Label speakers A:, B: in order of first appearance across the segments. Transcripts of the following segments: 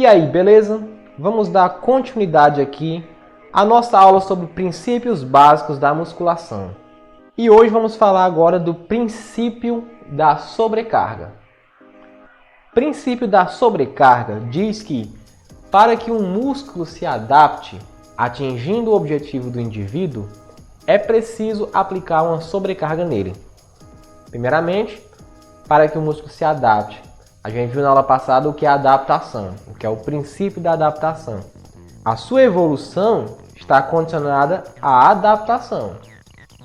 A: aí, beleza? Vamos dar continuidade aqui à nossa aula sobre princípios básicos da musculação. E hoje vamos falar agora do princípio da sobrecarga. O princípio da sobrecarga diz que para que um músculo se adapte, atingindo o objetivo do indivíduo, é preciso aplicar uma sobrecarga nele. Primeiramente, para que o músculo se adapte, a gente viu na aula passada o que é a adaptação, o que é o princípio da adaptação. A sua evolução está condicionada à adaptação.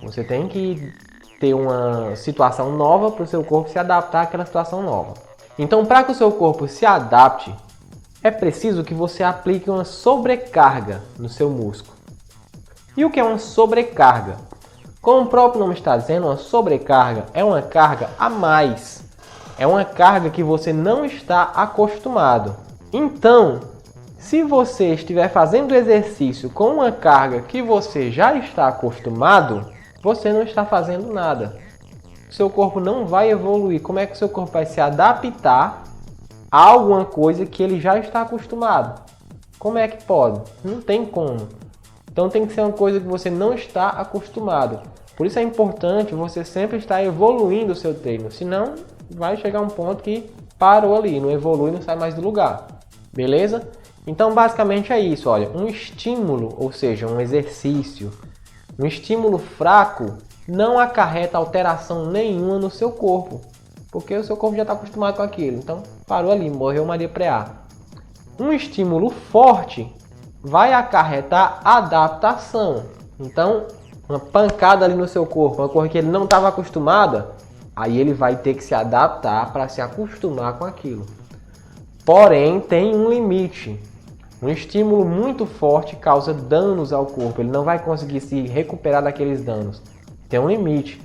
A: Você tem que ter uma situação nova para o seu corpo se adaptar àquela situação nova. Então, para que o seu corpo se adapte, é preciso que você aplique uma sobrecarga no seu músculo. E o que é uma sobrecarga? Como o próprio nome está dizendo, uma sobrecarga é uma carga a mais. É uma carga que você não está acostumado. Então, se você estiver fazendo exercício com uma carga que você já está acostumado, você não está fazendo nada. O seu corpo não vai evoluir. Como é que o seu corpo vai se adaptar a alguma coisa que ele já está acostumado? Como é que pode? Não tem como. Então tem que ser uma coisa que você não está acostumado. Por isso é importante você sempre estar evoluindo o seu treino. Senão vai chegar um ponto que parou ali, não evolui, não sai mais do lugar. Beleza? Então basicamente é isso. Olha, um estímulo, ou seja, um exercício, um estímulo fraco não acarreta alteração nenhuma no seu corpo. Porque o seu corpo já está acostumado com aquilo. Então parou ali, morreu Maria Preá. Um estímulo forte vai acarretar adaptação. Então, uma pancada ali no seu corpo, uma coisa que ele não estava acostumado, aí ele vai ter que se adaptar para se acostumar com aquilo. Porém, tem um limite. Um estímulo muito forte causa danos ao corpo. Ele não vai conseguir se recuperar daqueles danos. Tem um limite.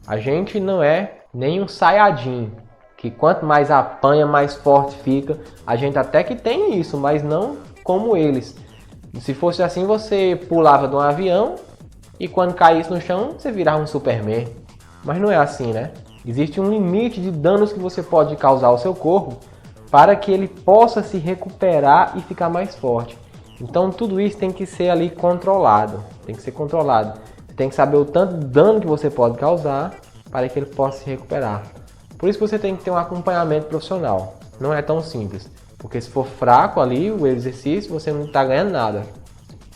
A: A gente não é nem um Saiyajin, que quanto mais apanha, mais forte fica. A gente até que tem isso, mas não como eles. Se fosse assim, você pulava de um avião e quando caísse no chão, você virava um Superman. Mas não é assim, né? Existe um limite de danos que você pode causar ao seu corpo para que ele possa se recuperar e ficar mais forte. Então tudo isso tem que ser ali controlado. Tem que ser controlado. Você tem que saber o tanto de dano que você pode causar para que ele possa se recuperar. Por isso que você tem que ter um acompanhamento profissional. Não é tão simples. Porque se for fraco ali o exercício, você não está ganhando nada.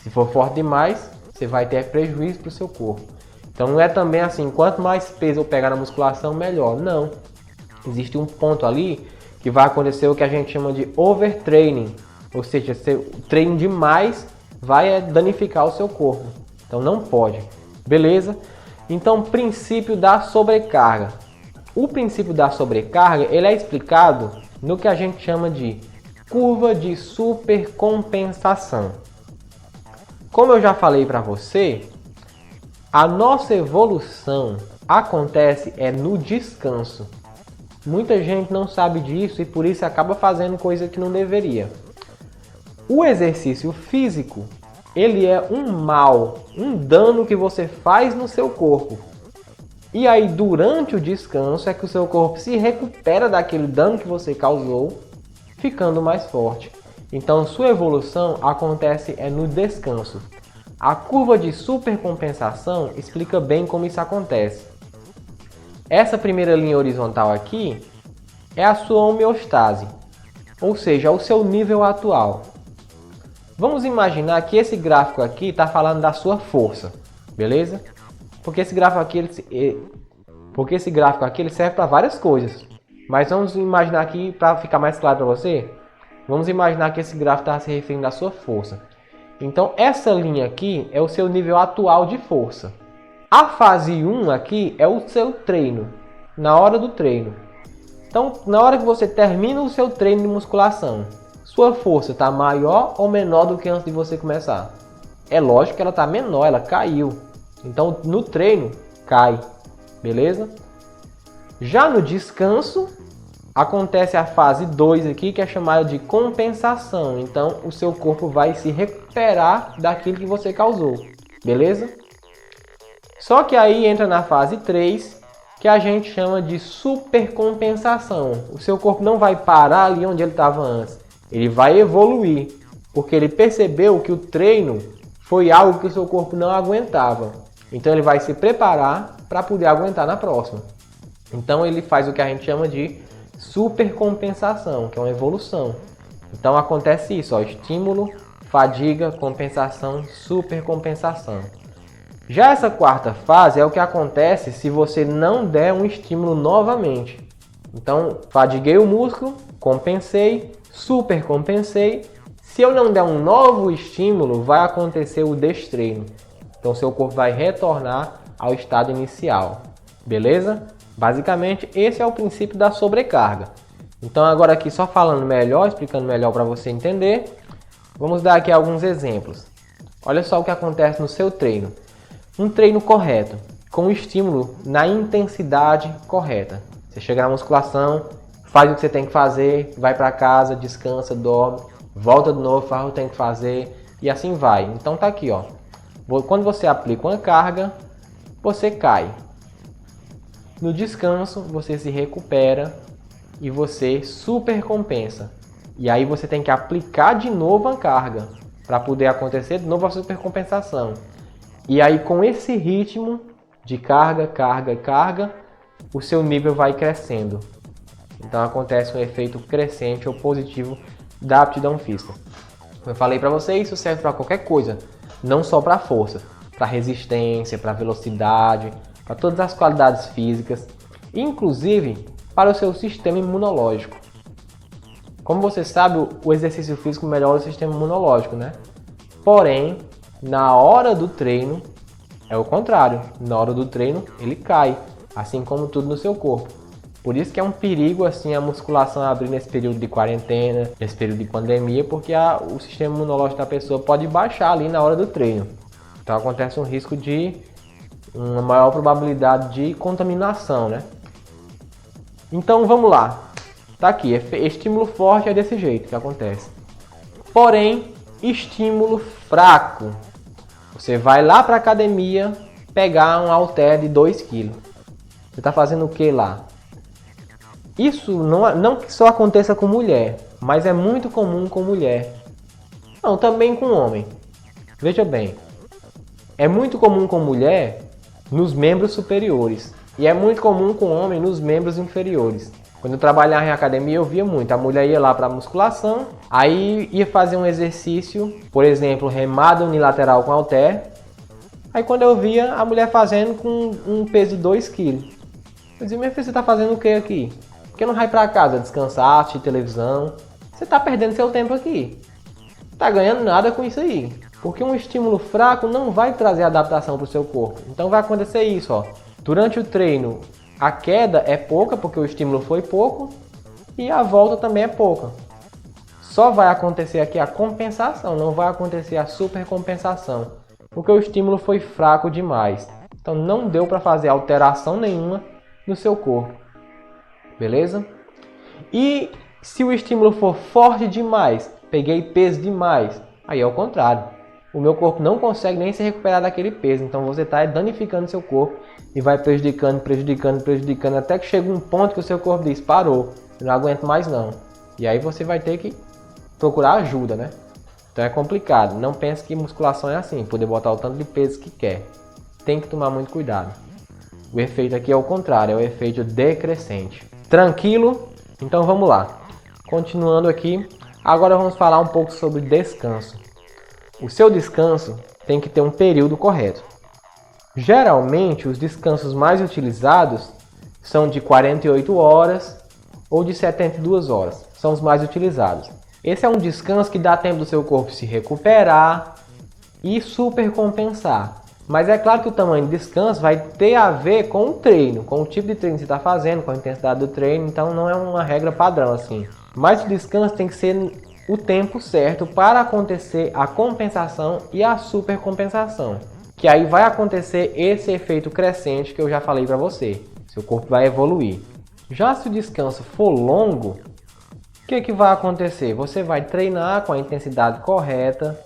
A: Se for forte demais, você vai ter prejuízo para o seu corpo. Então não é também assim, quanto mais peso eu pegar na musculação, melhor. Não. Existe um ponto ali que vai acontecer o que a gente chama de overtraining. Ou seja, se treino demais vai danificar o seu corpo. Então não pode. Beleza? Então, princípio da sobrecarga. O princípio da sobrecarga ele é explicado no que a gente chama de curva de supercompensação. Como eu já falei para você, a nossa evolução acontece no descanso. Muita gente não sabe disso e por isso acaba fazendo coisa que não deveria. O exercício físico, ele é um mal, um dano que você faz no seu corpo. E aí, durante o descanso, é que o seu corpo se recupera daquele dano que você causou, ficando mais forte. Então, sua evolução acontece no descanso. A curva de supercompensação explica bem como isso acontece. Essa primeira linha horizontal aqui é a sua homeostase, ou seja, o seu nível atual. Vamos imaginar que esse gráfico aqui está falando da sua força, beleza? Porque esse gráfico aqui ele serve para várias coisas. Mas vamos imaginar aqui, para ficar mais claro para você, vamos imaginar que esse gráfico está se referindo à sua força. Então essa linha aqui é o seu nível atual de força. A fase 1 aqui é o seu treino, na hora do treino. Então, na hora que você termina o seu treino de musculação, sua força está maior ou menor do que antes de você começar? É lógico que ela está menor, ela caiu. Então, no treino, cai. Beleza? Já no descanso, acontece a fase 2 aqui, que é chamada de compensação. Então, o seu corpo vai se recuperar daquilo que você causou. Beleza? Só que aí entra na fase 3, que a gente chama de supercompensação. O seu corpo não vai parar ali onde ele estava antes. Ele vai evoluir, porque ele percebeu que o treino foi algo que o seu corpo não aguentava. Então ele vai se preparar para poder aguentar na próxima. Então ele faz o que a gente chama de supercompensação, que é uma evolução. Então acontece isso, ó, estímulo, fadiga, compensação, supercompensação. Já essa quarta fase é o que acontece se você não der um estímulo novamente. Então, fadiguei o músculo, compensei, supercompensei. Se eu não der um novo estímulo, vai acontecer o destreino. Então, seu corpo vai retornar ao estado inicial. Beleza? Basicamente, esse é o princípio da sobrecarga. Então, agora aqui só falando melhor, explicando melhor para você entender, vamos dar aqui alguns exemplos. Olha só o que acontece no seu treino. Um treino correto, com estímulo na intensidade correta. Você chega na musculação, faz o que você tem que fazer, vai para casa, descansa, dorme, volta de novo, faz o que tem que fazer e assim vai. Então tá aqui, ó. Quando você aplica uma carga, você cai. No descanso, você se recupera e você supercompensa. E aí você tem que aplicar de novo a carga para poder acontecer de novo a supercompensação. E aí com esse ritmo de carga, carga, carga, o seu nível vai crescendo. Então acontece um efeito crescente ou positivo da aptidão física. Como eu falei para vocês, isso serve para qualquer coisa, não só para força, para resistência, para velocidade, para todas as qualidades físicas, inclusive para o seu sistema imunológico. Como você sabe, o exercício físico melhora o sistema imunológico, né? Porém, na hora do treino, é o contrário. Na hora do treino, ele cai, assim como tudo no seu corpo. Por isso que é um perigo assim a musculação abrir nesse período de quarentena, nesse período de pandemia, porque o sistema imunológico da pessoa pode baixar ali na hora do treino. Então acontece um risco de uma maior probabilidade de contaminação, né? Então vamos lá. Tá aqui, estímulo forte é desse jeito que acontece. Porém, estímulo fraco. Você vai lá para a academia pegar um halter de 2 kg. Você está fazendo o que lá? Isso não que só aconteça com mulher, mas é muito comum com mulher. Não, também com homem. Veja bem, é muito comum com mulher nos membros superiores e é muito comum com homem nos membros inferiores. Quando eu trabalhava em academia eu via muito, a mulher ia lá para musculação, aí ia fazer um exercício, por exemplo, remada unilateral com halter. Aí quando eu via a mulher fazendo com um peso de 2 kg. Eu dizia, minha filha, você está fazendo o que aqui? Por que não vai para casa descansar, assistir televisão? Você está perdendo seu tempo aqui. Não está ganhando nada com isso aí. Porque um estímulo fraco não vai trazer adaptação para o seu corpo. Então vai acontecer isso, ó. Durante o treino, a queda é pouca, porque o estímulo foi pouco, e a volta também é pouca. Só vai acontecer aqui a compensação, não vai acontecer a supercompensação, porque o estímulo foi fraco demais. Então não deu para fazer alteração nenhuma no seu corpo. Beleza? E se o estímulo for forte demais, peguei peso demais, aí é o contrário. O meu corpo não consegue nem se recuperar daquele peso, então você está danificando seu corpo e vai prejudicando, até que chega um ponto que o seu corpo diz, parou, eu não aguento mais não. E aí você vai ter que procurar ajuda, né? Então é complicado, não pense que musculação é assim, poder botar o tanto de peso que quer. Tem que tomar muito cuidado. O efeito aqui é o contrário, é o efeito decrescente. Tranquilo? Então vamos lá. Continuando aqui, agora vamos falar um pouco sobre descanso. O seu descanso tem que ter um período correto. Geralmente, os descansos mais utilizados são de 48 horas ou de 72 horas. São os mais utilizados. Esse é um descanso que dá tempo do seu corpo se recuperar e supercompensar. Mas é claro que o tamanho do descanso vai ter a ver com o treino, com o tipo de treino que você está fazendo, com a intensidade do treino. Então não é uma regra padrão assim. Mas o descanso tem que ser o tempo certo para acontecer a compensação e a supercompensação. Que aí vai acontecer esse efeito crescente que eu já falei para você. Seu corpo vai evoluir. Já se o descanso for longo, o que vai acontecer? Você vai treinar com a intensidade correta.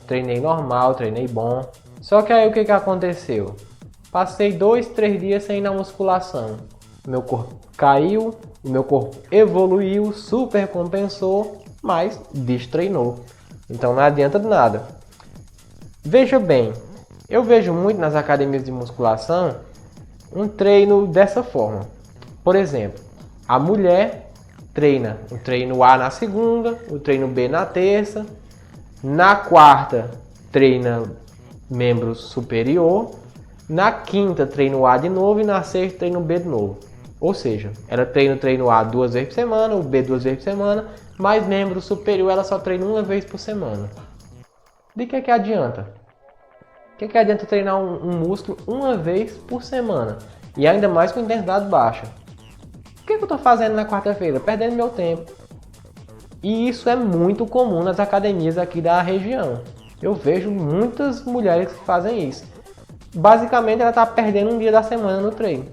A: Treinei normal, treinei bom. Só que aí o que aconteceu? Passei 2, 3 dias sem ir na musculação. Meu corpo caiu, o meu corpo evoluiu, supercompensou mas destreinou. Então não adianta de nada. Veja bem, eu vejo muito nas academias de musculação um treino dessa forma. Por exemplo, a mulher treina o treino A na segunda, o treino B na terça, na quarta treina membro superior, na quinta treina o A de novo e na sexta treina o B de novo. Ou seja, ela treina o treino A 2 vezes por semana, o B 2 vezes por semana, mas membro superior ela só treina uma vez por semana. De que adianta? O que adianta treinar um músculo uma vez por semana? E ainda mais com intensidade baixa. O que eu estou fazendo na quarta-feira? Perdendo meu tempo. E isso é muito comum nas academias aqui da região. Eu vejo muitas mulheres que fazem isso. Basicamente ela está perdendo um dia da semana no treino.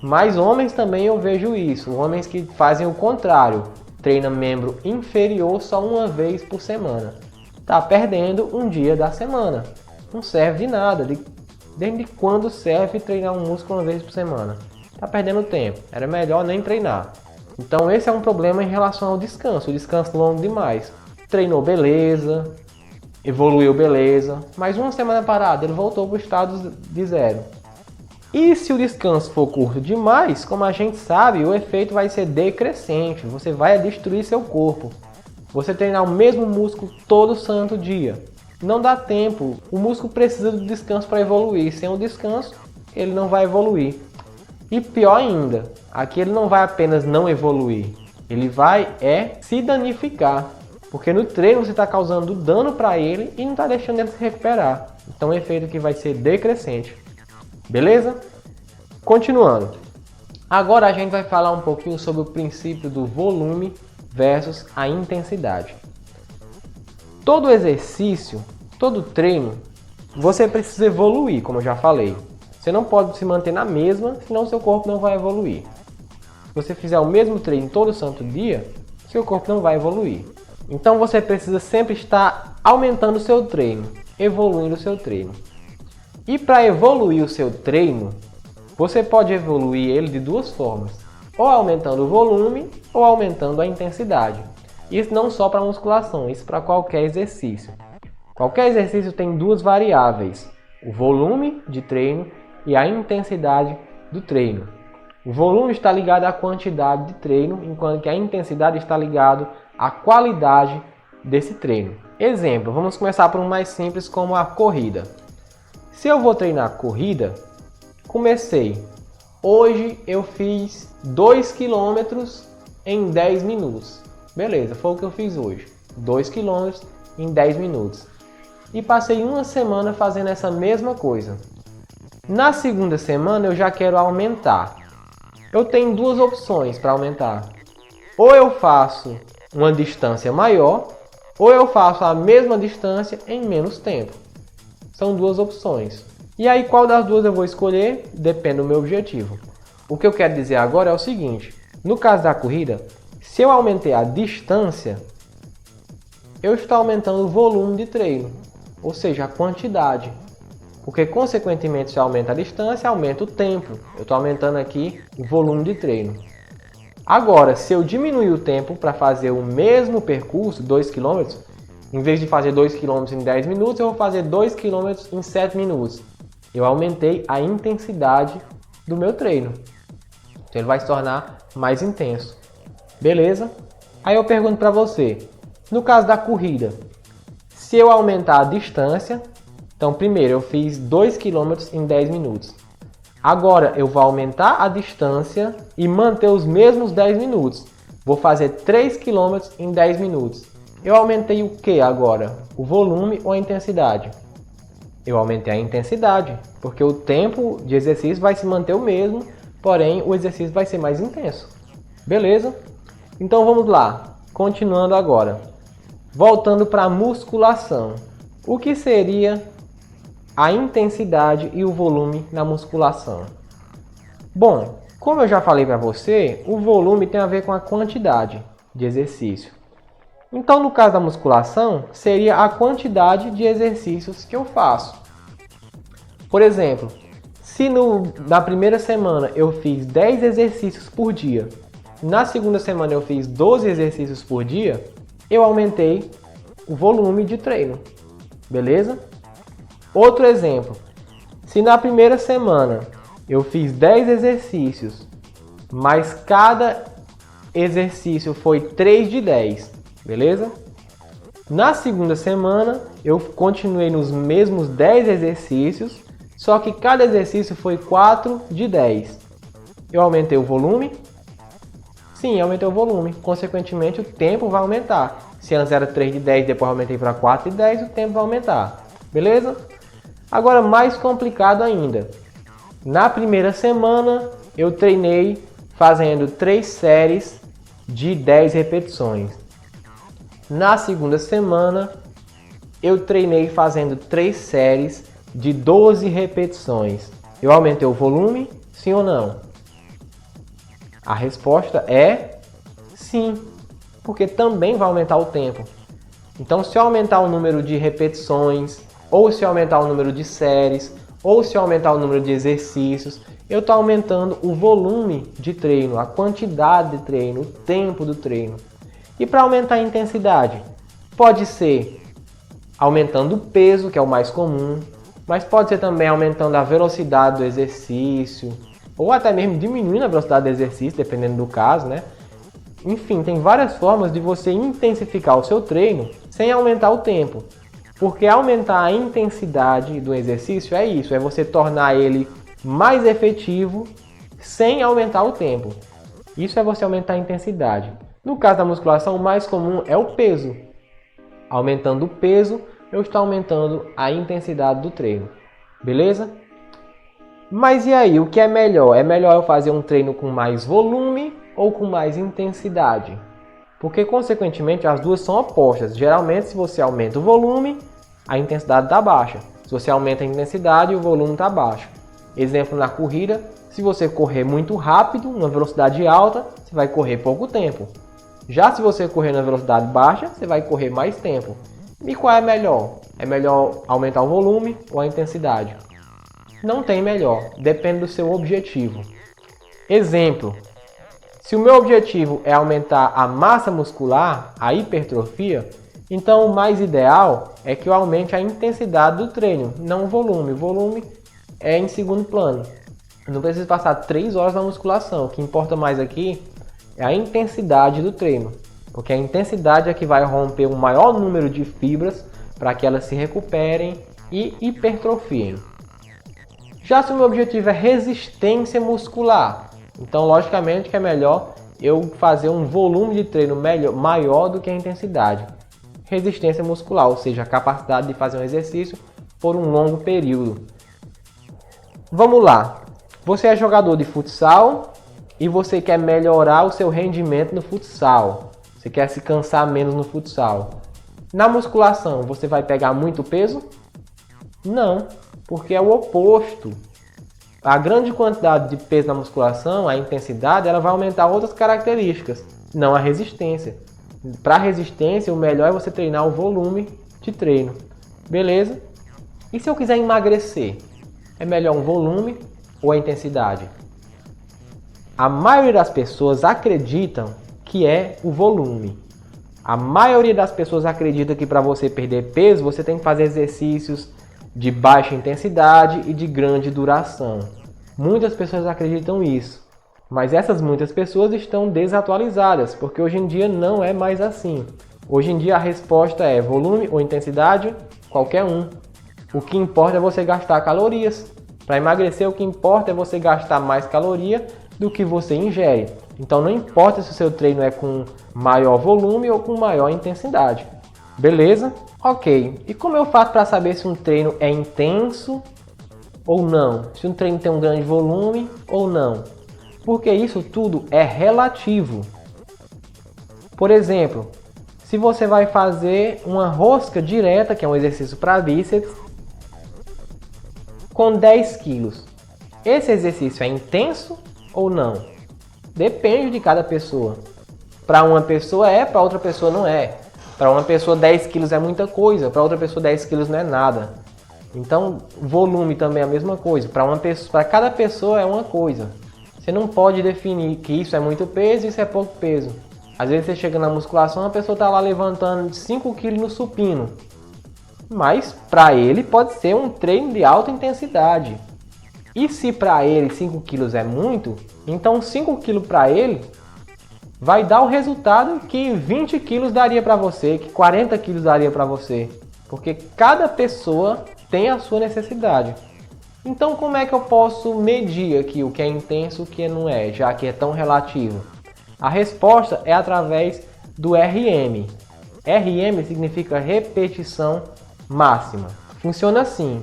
A: Mas homens também eu vejo isso. Homens que fazem o contrário. Treinam membro inferior só uma vez por semana. Está perdendo um dia da semana. Não serve de nada. Desde quando serve treinar um músculo uma vez por semana? Está perdendo tempo. Era melhor nem treinar. Então esse é um problema em relação ao descanso. O descanso longo demais. Treinou beleza, evoluiu beleza, mas uma semana parada ele voltou para o estado de zero. E se o descanso for curto demais, como a gente sabe, o efeito vai ser decrescente. Você vai destruir seu corpo. Você treinar o mesmo músculo todo santo dia. Não dá tempo. O músculo precisa do descanso para evoluir. Sem o descanso, ele não vai evoluir. E pior ainda, aqui ele não vai apenas não evoluir. Ele vai se danificar. Porque no treino você está causando dano para ele e não está deixando ele se recuperar. Então o efeito aqui vai ser decrescente. Beleza? Continuando. Agora a gente vai falar um pouquinho sobre o princípio do volume versus a intensidade. Todo exercício, todo treino, você precisa evoluir, como eu já falei. Você não pode se manter na mesma, senão seu corpo não vai evoluir. Se você fizer o mesmo treino todo santo dia, seu corpo não vai evoluir. Então você precisa sempre estar aumentando o seu treino, evoluindo o seu treino. E para evoluir o seu treino, você pode evoluir ele de duas formas. Ou aumentando o volume, ou aumentando a intensidade. Isso não só para musculação, isso para qualquer exercício. Qualquer exercício tem duas variáveis, o volume de treino e a intensidade do treino. O volume está ligado à quantidade de treino, enquanto que a intensidade está ligado à qualidade desse treino. Exemplo, vamos começar por um mais simples como a corrida. Se eu vou treinar corrida, comecei. Hoje eu fiz 2 km em 10 minutos. Beleza, foi o que eu fiz hoje. 2 km em 10 minutos. E passei uma semana fazendo essa mesma coisa. Na segunda semana eu já quero aumentar. Eu tenho duas opções para aumentar. Ou eu faço uma distância maior, ou eu faço a mesma distância em menos tempo. São duas opções. E aí qual das duas eu vou escolher? Depende do meu objetivo. O que eu quero dizer agora é o seguinte. No caso da corrida, se eu aumentei a distância, eu estou aumentando o volume de treino. Ou seja, a quantidade. Porque consequentemente se eu aumento a distância, aumenta o tempo. Eu estou aumentando aqui o volume de treino. Agora, se eu diminuir o tempo para fazer o mesmo percurso, 2 km, em vez de fazer 2 km em 10 minutos, eu vou fazer 2 km em 7 minutos. Eu aumentei a intensidade do meu treino. Então ele vai se tornar mais intenso. Beleza? Aí eu pergunto para você, no caso da corrida, se eu aumentar a distância, então primeiro eu fiz 2 km em 10 minutos. Agora eu vou aumentar a distância e manter os mesmos 10 minutos. Vou fazer 3 km em 10 minutos. Eu aumentei o que agora? O volume ou a intensidade? Eu aumentei a intensidade, porque o tempo de exercício vai se manter o mesmo, porém o exercício vai ser mais intenso. Beleza? Então vamos lá, continuando agora. Voltando para a musculação. O que seria a intensidade e o volume na musculação? Bom, como eu já falei para você, o volume tem a ver com a quantidade de exercício. Então, no caso da musculação, seria a quantidade de exercícios que eu faço. Por exemplo, se na primeira semana eu fiz 10 exercícios por dia, na segunda semana eu fiz 12 exercícios por dia, eu aumentei o volume de treino, beleza? Outro exemplo, se na primeira semana eu fiz 10 exercícios, mas cada exercício foi 3 de 10, beleza? Na segunda semana eu continuei nos mesmos 10 exercícios, só que cada exercício foi 4 de 10. Eu aumentei o volume? Sim, aumentei o volume. Consequentemente, o tempo vai aumentar. Se antes era 3 de 10, depois aumentei para 4 de 10, o tempo vai aumentar. Beleza? Agora, mais complicado ainda. Na primeira semana, eu treinei fazendo 3 séries de 10 repetições. Na segunda semana, eu treinei fazendo 3 séries de 12 repetições. Eu aumentei o volume? Sim ou não? A resposta é sim, porque também vai aumentar o tempo. Então, se eu aumentar o número de repetições, ou se eu aumentar o número de séries, ou se eu aumentar o número de exercícios, eu estou aumentando o volume de treino, a quantidade de treino, o tempo do treino. E para aumentar a intensidade, pode ser aumentando o peso, que é o mais comum, mas pode ser também aumentando a velocidade do exercício, ou até mesmo diminuindo a velocidade do exercício, dependendo do caso, né? Enfim, tem várias formas de você intensificar o seu treino sem aumentar o tempo. Porque aumentar a intensidade do exercício é isso, é você tornar ele mais efetivo sem aumentar o tempo. Isso é você aumentar a intensidade. No caso da musculação, o mais comum é o peso. Aumentando o peso, eu estou aumentando a intensidade do treino. Beleza? Mas e aí, o que é melhor? É melhor eu fazer um treino com mais volume ou com mais intensidade? Porque, consequentemente, as duas são opostas. Geralmente, se você aumenta o volume, a intensidade está baixa. Se você aumenta a intensidade, o volume está baixo. Exemplo na corrida, se você correr muito rápido, numa velocidade alta, você vai correr pouco tempo. Já se você correr na velocidade baixa, você vai correr mais tempo. E qual é melhor? É melhor aumentar o volume ou a intensidade? Não tem melhor, depende do seu objetivo. Exemplo, se o meu objetivo é aumentar a massa muscular, a hipertrofia, então o mais ideal é que eu aumente a intensidade do treino, não o volume. O volume é em segundo plano. Eu não preciso passar 3 horas na musculação, o que importa mais aqui é a intensidade do treino, porque a intensidade é que vai romper um maior número de fibras para que elas se recuperem e hipertrofiem. Já se o meu objetivo é resistência muscular, então logicamente que é melhor eu fazer um volume de treino maior do que a intensidade. Resistência muscular, ou seja, a capacidade de fazer um exercício por um longo período. Vamos lá, você é jogador de futsal e você quer melhorar o seu rendimento no futsal. Você quer se cansar menos no futsal. Na musculação, você vai pegar muito peso? Não, porque é o oposto. A grande quantidade de peso na musculação, a intensidade, ela vai aumentar outras características, não a resistência. Para resistência, o melhor é você treinar o volume de treino. Beleza? E se eu quiser emagrecer? É melhor um volume ou a intensidade? A maioria das pessoas acreditam que é o volume. A maioria das pessoas acredita que para você perder peso, você tem que fazer exercícios de baixa intensidade e de grande duração. Muitas pessoas acreditam isso, mas essas muitas pessoas estão desatualizadas, porque hoje em dia não é mais assim. Hoje em dia a resposta é volume ou intensidade, qualquer um. O que importa é você gastar calorias. Para emagrecer, o que importa é você gastar mais caloria do que você ingere. Então não importa se o seu treino é com maior volume ou com maior intensidade. Beleza? Ok. E como eu faço para saber se um treino é intenso ou não? Se um treino tem um grande volume ou não? Porque isso tudo é relativo. Por exemplo, se você vai fazer uma rosca direta, que é um exercício para bíceps, com 10 quilos. Esse exercício é intenso ou não? Depende de cada pessoa. Para uma pessoa é, para outra pessoa não é. Para uma pessoa 10 quilos é muita coisa, para outra pessoa 10 quilos não é nada. Então, volume também é a mesma coisa. Para cada pessoa é uma coisa. Você não pode definir que isso é muito peso e isso é pouco peso. Às vezes você chega na musculação, a pessoa está lá levantando 5 kg no supino. Mas para ele pode ser um treino de alta intensidade. E se para ele 5 kg é muito, então 5 kg para ele vai dar o resultado que 20 kg daria para você, que 40 kg daria para você. Porque cada pessoa tem a sua necessidade. Então como é que eu posso medir aqui o que é intenso e o que não é, já que é tão relativo? A resposta é através do RM. RM significa repetição máxima. Funciona assim.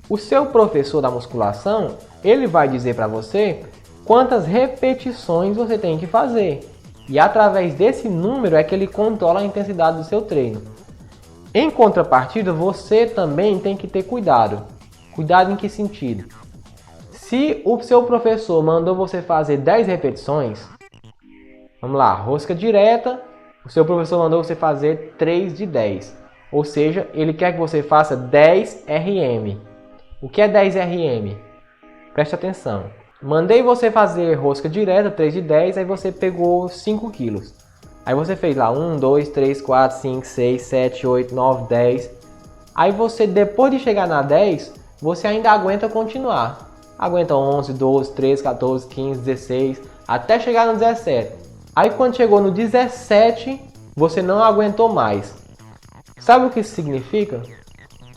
A: O seu professor da musculação, ele vai dizer para você quantas repetições você tem que fazer. E através desse número é que ele controla a intensidade do seu treino. Em contrapartida, você também tem que ter cuidado. Cuidado em que sentido? Se o seu professor mandou você fazer 10 repetições, vamos lá, rosca direta, o seu professor mandou você fazer 3 de 10. Ou seja, ele quer que você faça 10 RM. O que é 10 RM? Preste atenção. Mandei você fazer rosca direta, 3 de 10, aí você pegou 5 quilos. Aí você fez lá 1, 2, 3, 4, 5, 6, 7, 8, 9, 10. Aí você, depois de chegar na 10, você ainda aguenta continuar. Aguenta 11, 12, 13, 14, 15, 16, até chegar no 17. Aí quando chegou no 17, você não aguentou mais. Sabe o que isso significa?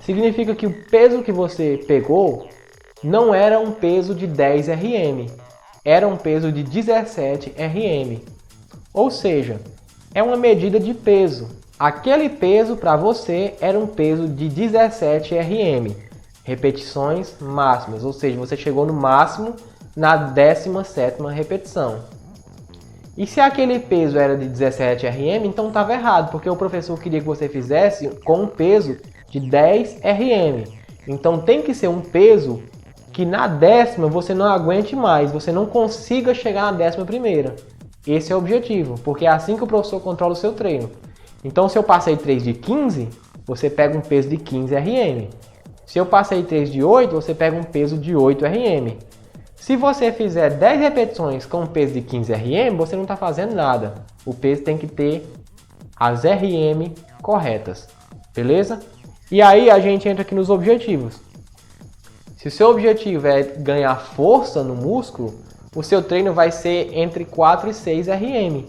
A: Significa que o peso que você pegou não era um peso de 10 RM, era um peso de 17 RM. Ou seja, é uma medida de peso. Aquele peso para você era um peso de 17 RM, repetições máximas, ou seja, você chegou no máximo na 17ª repetição. E se aquele peso era de 17 RM, então estava errado, porque o professor queria que você fizesse com um peso de 10 RM. Então tem que ser um peso que na 10ª você não aguente mais, você não consiga chegar na 11ª. Esse é o objetivo, porque é assim que o professor controla o seu treino. Então se eu passei 3 de 15, você pega um peso de 15 RM. Se eu passei 3 de 8, você pega um peso de 8 RM. Se você fizer 10 repetições com um peso de 15 RM, você não está fazendo nada. O peso tem que ter as RM corretas, beleza? E aí a gente entra aqui nos objetivos. Se o seu objetivo é ganhar força no músculo, o seu treino vai ser entre 4 e 6 RM.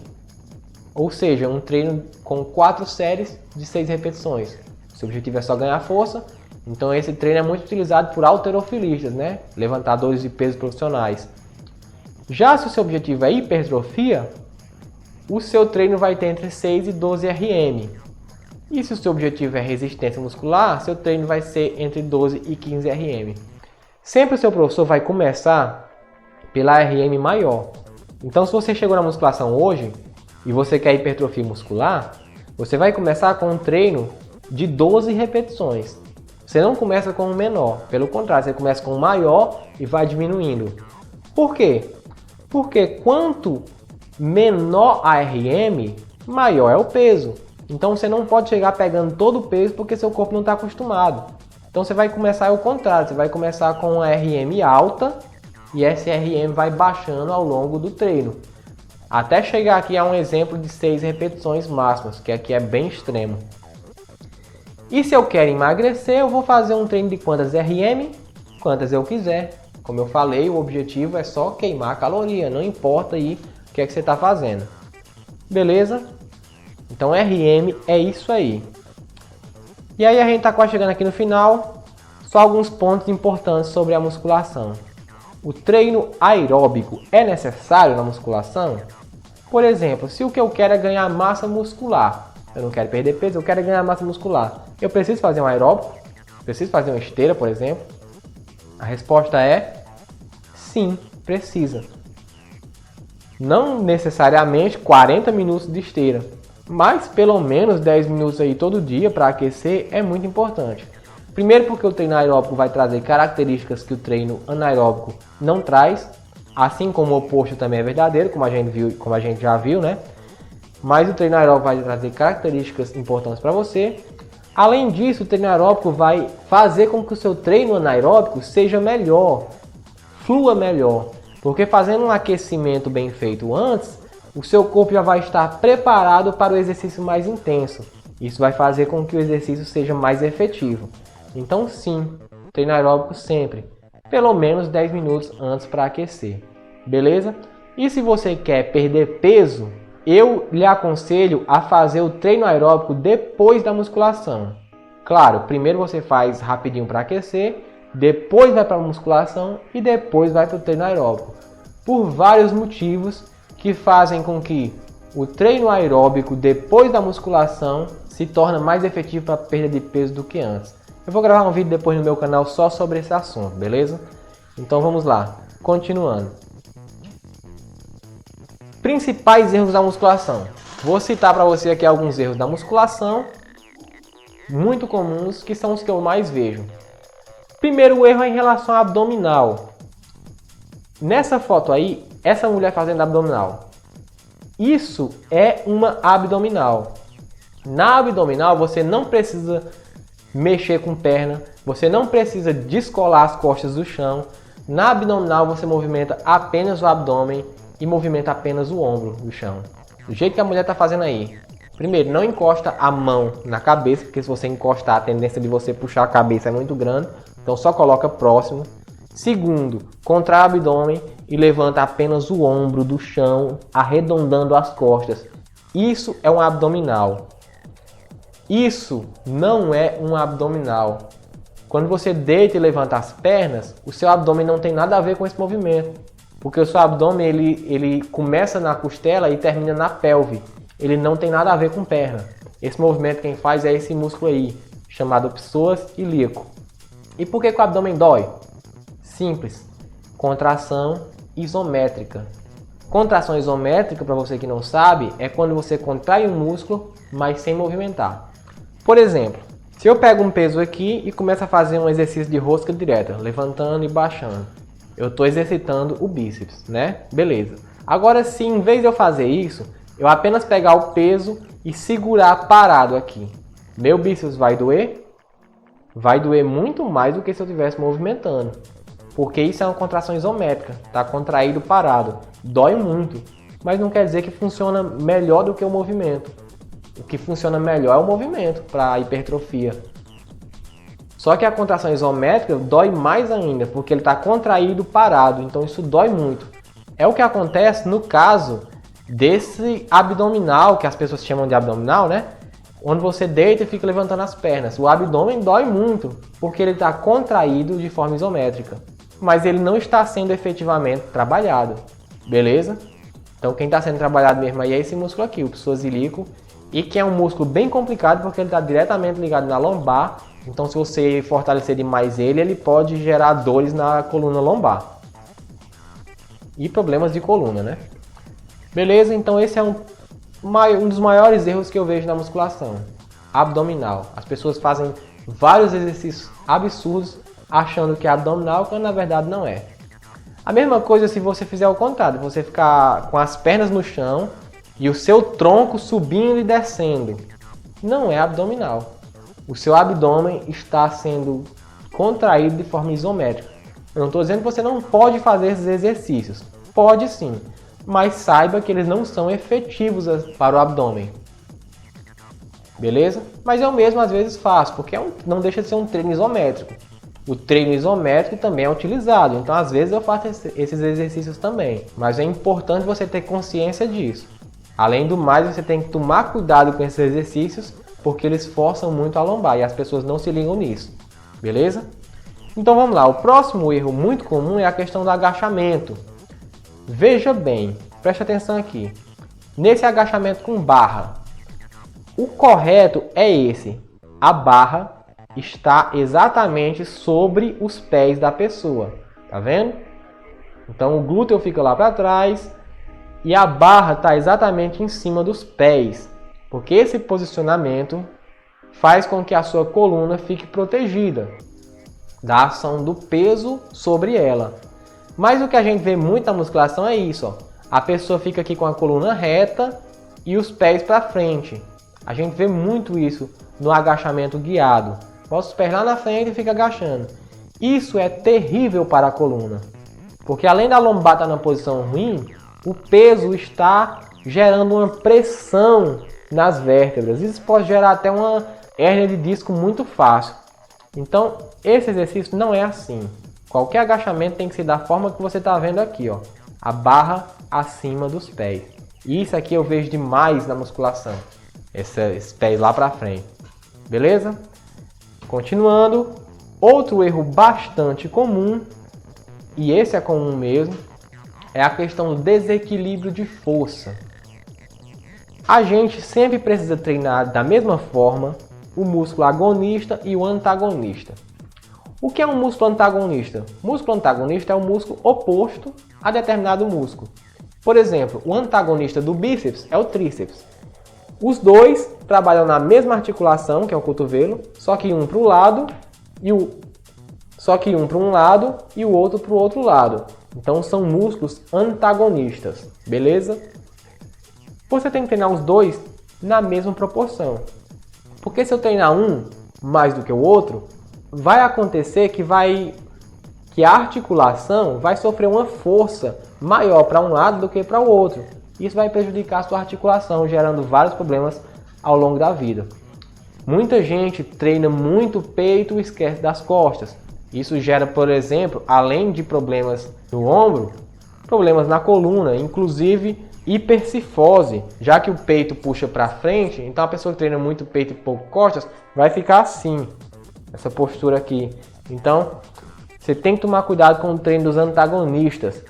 A: Ou seja, um treino com 4 séries de 6 repetições. Se o objetivo é só ganhar força, então esse treino é muito utilizado por halterofilistas, né? Levantadores de peso profissionais. Já se o seu objetivo é hipertrofia, o seu treino vai ter entre 6 e 12 RM. E se o seu objetivo é resistência muscular, seu treino vai ser entre 12 e 15 RM. Sempre o seu professor vai começar pela RM maior. Então se você chegou na musculação hoje e você quer hipertrofia muscular, você vai começar com um treino de 12 repetições. Você não começa com o menor, pelo contrário, você começa com o maior e vai diminuindo. Por quê? Porque quanto menor a RM, maior é o peso. Então você não pode chegar pegando todo o peso porque seu corpo não está acostumado. Então você vai começar ao contrário, você vai começar com uma RM alta e essa RM vai baixando ao longo do treino. Até chegar aqui a um exemplo de 6 repetições máximas, que aqui é bem extremo. E se eu quero emagrecer, eu vou fazer um treino de quantas RM? Quantas eu quiser. Como eu falei, o objetivo é só queimar caloria, não importa aí o que é que você está fazendo. Beleza? Então RM é isso aí. E aí a gente está quase chegando aqui no final. Só alguns pontos importantes sobre a musculação. O treino aeróbico é necessário na musculação? Por exemplo, se o que eu quero é ganhar massa muscular, eu não quero perder peso, eu quero ganhar massa muscular. Eu preciso fazer um aeróbico? Preciso fazer uma esteira, por exemplo? A resposta é sim, precisa. Não necessariamente 40 minutos de esteira, mas pelo menos 10 minutos aí todo dia para aquecer é muito importante. Primeiro porque o treino aeróbico vai trazer características que o treino anaeróbico não traz, assim como o oposto também é verdadeiro, como a gente já viu, né? Mas o treino aeróbico vai trazer características importantes para você. Além disso, o treino aeróbico vai fazer com que o seu treino anaeróbico seja melhor, flua melhor. Porque fazendo um aquecimento bem feito antes, o seu corpo já vai estar preparado para o exercício mais intenso. Isso vai fazer com que o exercício seja mais efetivo. Então sim, treino aeróbico sempre, pelo menos 10 minutos antes para aquecer. Beleza? E se você quer perder peso, eu lhe aconselho a fazer o treino aeróbico depois da musculação. Claro, primeiro você faz rapidinho para aquecer, depois vai para a musculação e depois vai para o treino aeróbico. Por vários motivos que fazem com que o treino aeróbico depois da musculação se torne mais efetivo para a perda de peso do que antes. Eu vou gravar um vídeo depois no meu canal só sobre esse assunto, beleza? Então vamos lá, continuando. Principais erros da musculação. Vou citar para você aqui alguns erros da musculação, muito comuns, que são os que eu mais vejo. Primeiro erro é em relação ao abdominal. Nessa foto aí, essa mulher fazendo abdominal. Isso é uma abdominal. Na abdominal você não precisa mexer com perna, você não precisa descolar as costas do chão. Na abdominal você movimenta apenas o abdômen e movimenta apenas o ombro do chão. Do jeito que a mulher está fazendo aí. Primeiro, não encosta a mão na cabeça, porque se você encostar, a tendência de você puxar a cabeça é muito grande. Então só coloca próximo. Segundo, contrai o abdômen e levanta apenas o ombro do chão, arredondando as costas. Isso é um abdominal. Isso não é um abdominal. Quando você deita e levanta as pernas, o seu abdômen não tem nada a ver com esse movimento. Porque o seu abdômen ele começa na costela e termina na pelve. Ele não tem nada a ver com perna. Esse movimento quem faz é esse músculo aí, chamado psoas ilíaco. E por que o abdômen dói? Simples. Contração isométrica. Contração isométrica, para você que não sabe, é quando você contrai um músculo, mas sem movimentar. Por exemplo, se eu pego um peso aqui e começo a fazer um exercício de rosca direta, levantando e baixando, eu estou exercitando o bíceps, né? Beleza. Agora, se em vez de eu fazer isso, eu apenas pegar o peso e segurar parado aqui, meu bíceps vai doer? Vai doer muito mais do que se eu estivesse movimentando. Porque isso é uma contração isométrica, está contraído parado. Dói muito, mas não quer dizer que funciona melhor do que o movimento. O que funciona melhor é o movimento para a hipertrofia. Só que a contração isométrica dói mais ainda, porque ele está contraído parado, então isso dói muito. É o que acontece no caso desse abdominal, que as pessoas chamam de abdominal, né? Onde você deita e fica levantando as pernas. O abdômen dói muito, porque ele está contraído de forma isométrica. Mas ele não está sendo efetivamente trabalhado. Beleza? Então quem está sendo trabalhado mesmo aí é esse músculo aqui, o psoas ilíaco. E que é um músculo bem complicado, porque ele está diretamente ligado na lombar. Então se você fortalecer demais ele pode gerar dores na coluna lombar. E problemas de coluna, né? Beleza? Então esse é um dos maiores erros que eu vejo na musculação. Abdominal. As pessoas fazem vários exercícios absurdos achando que é abdominal, quando na verdade não é. A mesma coisa se você fizer o contrário. Você ficar com as pernas no chão e o seu tronco subindo e descendo. Não é abdominal. O seu abdômen está sendo contraído de forma isométrica. Eu não estou dizendo que você não pode fazer esses exercícios. Pode sim. Mas saiba que eles não são efetivos para o abdômen. Beleza? Mas eu mesmo às vezes faço, porque não deixa de ser um treino isométrico. O treino isométrico também é utilizado, então às vezes eu faço esses exercícios também. Mas é importante você ter consciência disso. Além do mais, você tem que tomar cuidado com esses exercícios, porque eles forçam muito a lombar e as pessoas não se ligam nisso. Beleza? Então vamos lá, o próximo erro muito comum é a questão do agachamento. Veja bem, preste atenção aqui. Nesse agachamento com barra, o correto é esse. A barra está exatamente sobre os pés da pessoa. Tá vendo? Então o glúteo fica lá para trás e a barra está exatamente em cima dos pés. Porque esse posicionamento faz com que a sua coluna fique protegida da ação do peso sobre ela. Mas o que a gente vê muito na musculação é isso, ó. A pessoa fica aqui com a coluna reta e os pés para frente. A gente vê muito isso no agachamento guiado. Bota os pés lá na frente e fica agachando. Isso é terrível para a coluna. Porque além da lombar estar na posição ruim, o peso está gerando uma pressão nas vértebras. Isso pode gerar até uma hérnia de disco muito fácil. Então, esse exercício não é assim. Qualquer agachamento tem que ser da forma que você está vendo aqui, ó, a barra acima dos pés. E isso aqui eu vejo demais na musculação, esses pés lá para frente. Beleza? Continuando, outro erro bastante comum, e esse é comum mesmo, é a questão do desequilíbrio de força. A gente sempre precisa treinar da mesma forma o músculo agonista e o antagonista. O que é um músculo antagonista? O músculo antagonista é o músculo oposto a determinado músculo. Por exemplo, o antagonista do bíceps é o tríceps. Os dois trabalham na mesma articulação, que é o cotovelo, só que um para um lado e o outro para o outro lado. Então são músculos antagonistas, beleza? Você tem que treinar os dois na mesma proporção. Porque se eu treinar um mais do que o outro, vai acontecer que a articulação vai sofrer uma força maior para um lado do que para o outro. Isso vai prejudicar a sua articulação, gerando vários problemas ao longo da vida. Muita gente treina muito peito e esquece das costas. Isso gera, por exemplo, além de problemas no ombro, problemas na coluna, inclusive hipercifose, já que o peito puxa para frente. Então a pessoa que treina muito peito e pouco costas vai ficar assim, essa postura aqui. Então você tem que tomar cuidado com o treino dos antagonistas.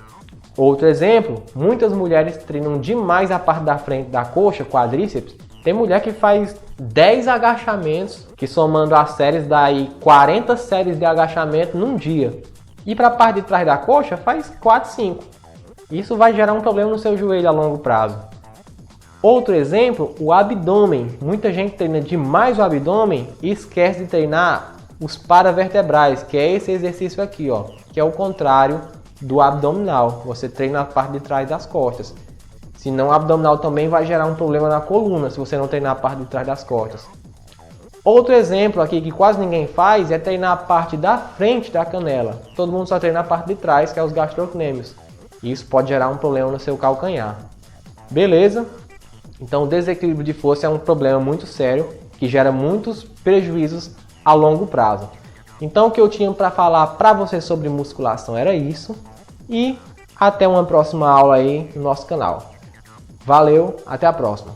A: Outro exemplo, muitas mulheres treinam demais a parte da frente da coxa, quadríceps. Tem mulher que faz 10 agachamentos, que somando as séries dá aí 40 séries de agachamento num dia. E para a parte de trás da coxa faz 4, 5. Isso vai gerar um problema no seu joelho a longo prazo. Outro exemplo, o abdômen. Muita gente treina demais o abdômen e esquece de treinar os paravertebrais, que é esse exercício aqui, ó, que é o contrário do abdominal. Você treina a parte de trás das costas. Senão o abdominal também vai gerar um problema na coluna, se você não treinar a parte de trás das costas. Outro exemplo aqui que quase ninguém faz é treinar a parte da frente da canela. Todo mundo só treina a parte de trás, que é os gastrocnêmios. Isso pode gerar um problema no seu calcanhar. Beleza? Então o desequilíbrio de força é um problema muito sério, que gera muitos prejuízos a longo prazo. Então o que eu tinha para falar para você sobre musculação era isso. E até uma próxima aula aí no nosso canal. Valeu, até a próxima.